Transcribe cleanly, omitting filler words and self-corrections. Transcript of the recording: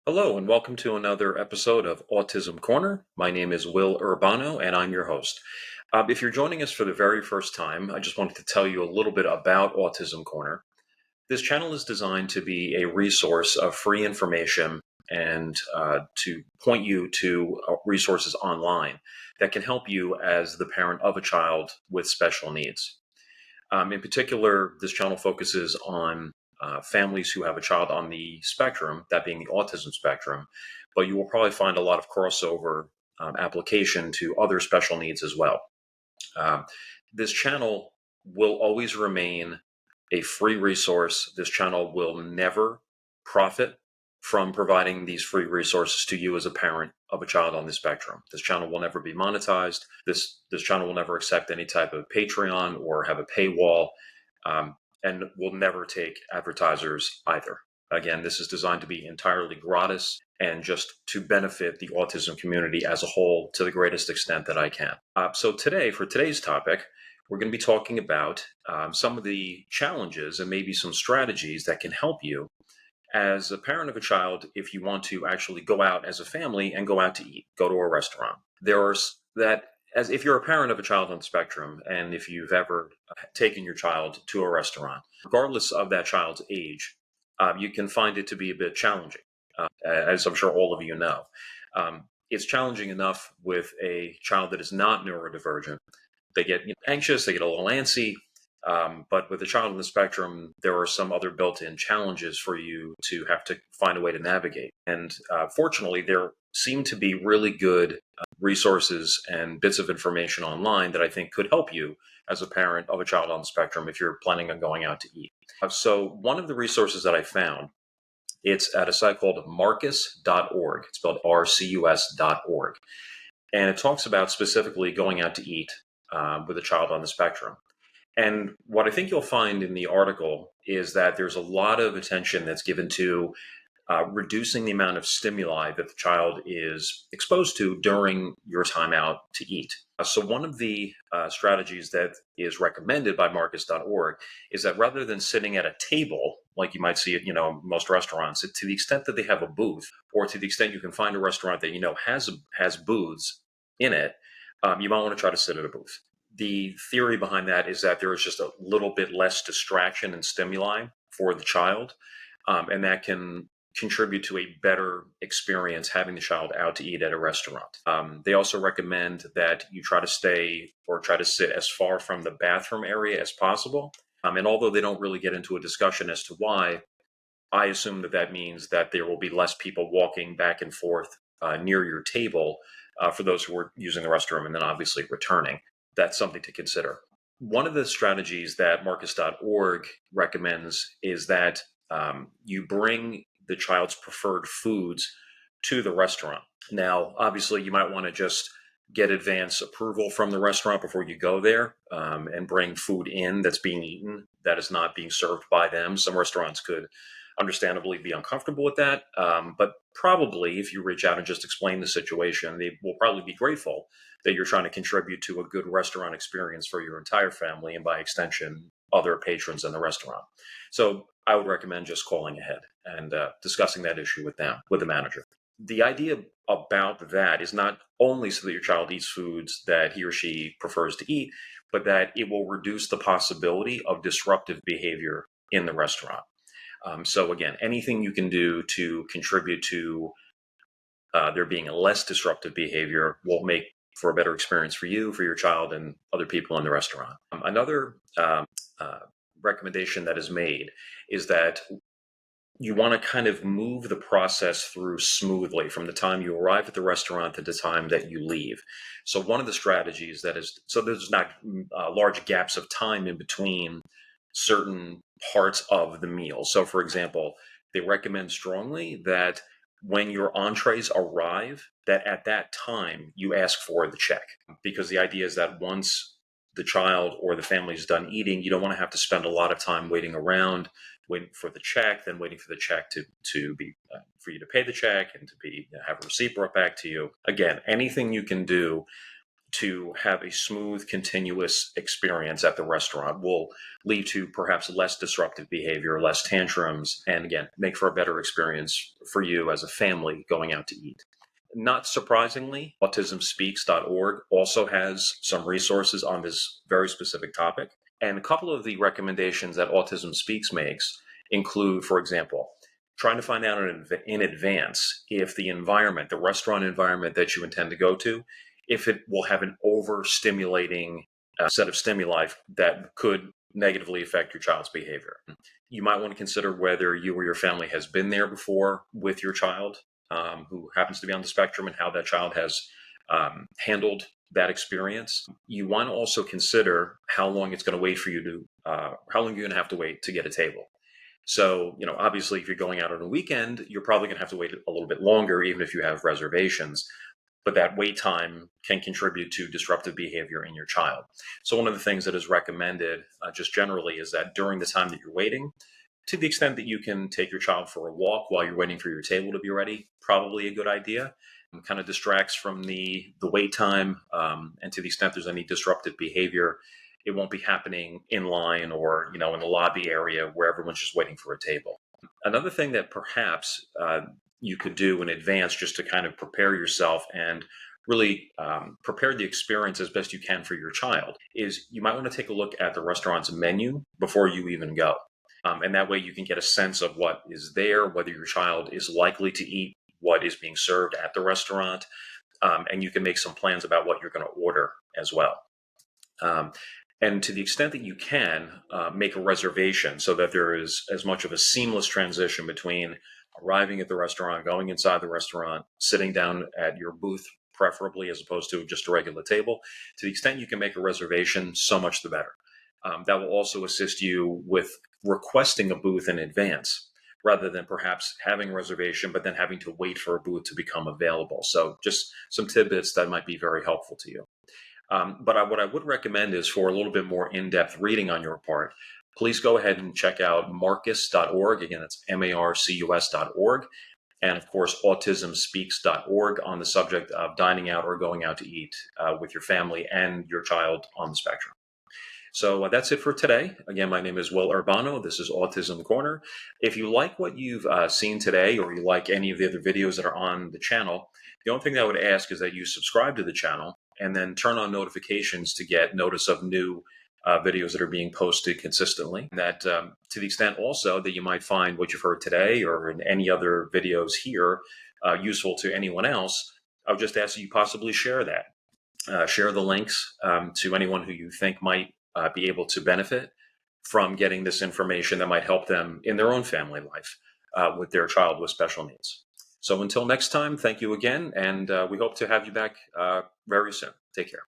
Hello, and welcome to another episode of Autism Corner. My name is Will Urbano, and I'm your host. If you're joining us for the very first time, I just wanted to tell you a little bit about Autism Corner. This channel is designed to be a resource of free information and to point you to resources online that can help you as the parent of a child with special needs. In particular, this channel focuses on families who have a child on the spectrum, that being the autism spectrum, but you will probably find a lot of crossover application to other special needs as well. Um, this channel will always remain a free resource. This channel will never profit from providing these free resources to you as a parent of a child on the spectrum. This channel will never be monetized. This channel will never accept any type of Patreon or have a paywall, and will never take advertisers either. Again, this is designed to be entirely gratis and just to benefit the autism community as a whole to the greatest extent that I can. So today, for today's topic, we're going to be talking about some of the challenges and maybe some strategies that can help you as a parent of a child if you want to actually go out as a family and go out to eat, go to a restaurant. There's that as if you're a parent of a child on the spectrum and if you've ever taken your child to a restaurant, regardless of that child's age, you can find it to be a bit challenging, as I'm sure all of you know. It's challenging enough with a child that is not neurodivergent. They get anxious, they get a little antsy, but with a child on the spectrum, there are some other built-in challenges for you to have to find a way to navigate. And fortunately, there seem to be really good resources and bits of information online that I think could help you as a parent of a child on the spectrum if you're planning on going out to eat. So one of the resources that I found, it's at a site called Marcus.org. It's spelled RCUS.org. And it talks about specifically going out to eat with a child on the spectrum. And what I think you'll find in the article is that there's a lot of attention that's given to reducing the amount of stimuli that the child is exposed to during your time out to eat. So one of the strategies that is recommended by Marcus.org is that rather than sitting at a table, like you might see at most restaurants, to the extent that they have a booth, or to the extent you can find a restaurant that has booths in it, you might want to try to sit at a booth. The theory behind that is that there is just a little bit less distraction and stimuli for the child, and that can contribute to a better experience having the child out to eat at a restaurant. They also recommend that you try to sit as far from the bathroom area as possible. And although they don't really get into a discussion as to why, I assume that means that there will be less people walking back and forth near your table for those who are using the restroom and then obviously returning. That's something to consider. One of the strategies that Marcus.org recommends is that you bring the child's preferred foods to the restaurant. Now, obviously, you might want to just get advance approval from the restaurant before you go there and bring food in that's being eaten that is not being served by them. Some restaurants could understandably be uncomfortable with that, but probably if you reach out and just explain the situation, they will probably be grateful that you're trying to contribute to a good restaurant experience for your entire family and by extension, other patrons in the restaurant. So I would recommend just calling ahead and discussing that issue with them, with the manager. The idea about that is not only so that your child eats foods that he or she prefers to eat, but that it will reduce the possibility of disruptive behavior in the restaurant. So again, anything you can do to contribute to there being a less disruptive behavior will make for a better experience for you, for your child, and other people in the restaurant. Another recommendation that is made is that you want to kind of move the process through smoothly from the time you arrive at the restaurant to the time that you leave. So one of the strategies that is, so there's not large gaps of time in between certain parts of the meal. So for example, they recommend strongly that when your entrees arrive, that at that time you ask for the check, because the idea is that once the child or the family is done eating, you don't want to have to spend a lot of time waiting around, waiting for the check, then waiting for the check to be for you to pay the check and to be have a receipt brought back to you. Again, anything you can do to have a smooth, continuous experience at the restaurant will lead to perhaps less disruptive behavior, less tantrums, and again, make for a better experience for you as a family going out to eat. Not surprisingly, autismspeaks.org also has some resources on this very specific topic. And a couple of the recommendations that Autism Speaks makes include, for example, trying to find out in advance if the environment, the restaurant environment that you intend to go to, if it will have an overstimulating set of stimuli that could negatively affect your child's behavior. You might want to consider whether you or your family has been there before with your child who happens to be on the spectrum and how that child has handled that experience. You want to also consider how long it's going to wait for you to, how long you're going to have to wait to get a table. So, obviously, if you're going out on a weekend, you're probably going to have to wait a little bit longer, even if you have reservations. But that wait time can contribute to disruptive behavior in your child. So, one of the things that is recommended just generally is that during the time that you're waiting, to the extent that you can take your child for a walk while you're waiting for your table to be ready, probably a good idea. It kind of distracts from the wait time, and to the extent there's any disruptive behavior, it won't be happening in line or in the lobby area where everyone's just waiting for a table. Another thing that perhaps you could do in advance just to kind of prepare yourself and really prepare the experience as best you can for your child is you might want to take a look at the restaurant's menu before you even go. And that way you can get a sense of what is there, whether your child is likely to eat what is being served at the restaurant, and you can make some plans about what you're going to order as well. And to the extent that you can, make a reservation so that there is as much of a seamless transition between arriving at the restaurant, going inside the restaurant, sitting down at your booth, preferably as opposed to just a regular table. To the extent you can make a reservation, so much the better. That will also assist you with requesting a booth in advance rather than perhaps having a reservation, but then having to wait for a booth to become available. So just some tidbits that might be very helpful to you. But what I would recommend is for a little bit more in-depth reading on your part, please go ahead and check out marcus.org. Again, it's marcus.org. And of course, autismspeaks.org on the subject of dining out or going out to eat with your family and your child on the spectrum. So that's it for today. Again, my name is Will Urbano. This is Autism Corner. If you like what you've seen today or you like any of the other videos that are on the channel, the only thing that I would ask is that you subscribe to the channel and then turn on notifications to get notice of new videos that are being posted consistently. That to the extent also that you might find what you've heard today or in any other videos here useful to anyone else, I would just ask that you possibly share that. Share the links to anyone who you think might be able to benefit from getting this information that might help them in their own family life with their child with special needs. So until next time, thank you again, and we hope to have you back very soon. Take care.